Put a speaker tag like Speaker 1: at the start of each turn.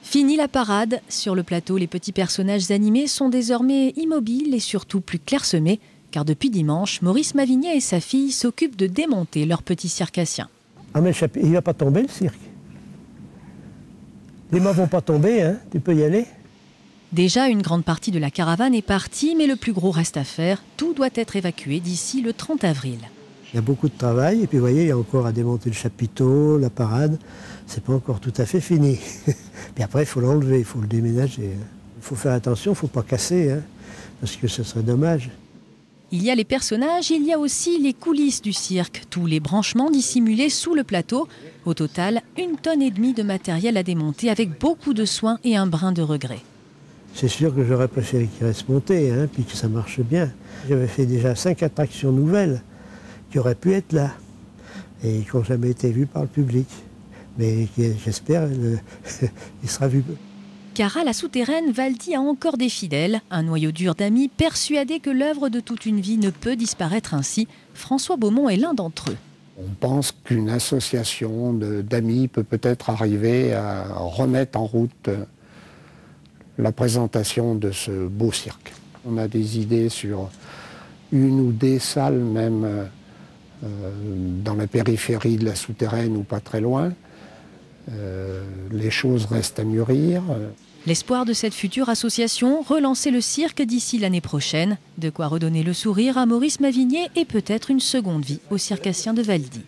Speaker 1: Fini la parade. Sur le plateau, les petits personnages animés sont désormais immobiles et surtout plus clairsemés, car depuis dimanche, Maurice Mavigné et sa fille s'occupent de démonter leur petit circassien.
Speaker 2: Ah mais il ne va pas tomber le cirque. Les mâts ne vont pas tomber, hein. Tu peux y aller.
Speaker 1: Déjà, une grande partie de la caravane est partie, mais le plus gros reste à faire. Tout doit être évacué d'ici le 30 avril.
Speaker 2: Il y a beaucoup de travail, et puis vous voyez, il y a encore à démonter le chapiteau, la parade. C'est pas encore tout à fait fini. Puis après, il faut l'enlever, il faut le déménager. Il faut faire attention, il ne faut pas casser, hein, parce que ce serait dommage.
Speaker 1: Il y a les personnages, il y a aussi les coulisses du cirque, tous les branchements dissimulés sous le plateau. Au total, 1,5 tonne de matériel à démonter avec beaucoup de soin et un brin de regret.
Speaker 2: C'est sûr que j'aurais préféré qu'il reste monté, hein, puis que ça marche bien. J'avais fait déjà 5 attractions nouvelles qui auraient pu être là et qui n'ont jamais été vues par le public. Mais j'espère qu'il sera vu.
Speaker 1: Car à la souterraine, Valdy a encore des fidèles, un noyau dur d'amis persuadés que l'œuvre de toute une vie ne peut disparaître ainsi. François Beaumont est l'un d'entre eux.
Speaker 3: On pense qu'une association d'amis peut peut-être arriver à remettre en route la présentation de ce beau cirque. On a des idées sur une ou des salles même dans la périphérie de la souterraine ou pas très loin. Les choses restent à mûrir.
Speaker 1: L'espoir de cette future association, relancer le cirque d'ici l'année prochaine. De quoi redonner le sourire à Maurice Mavigné et peut-être une seconde vie au circassien de Valdy.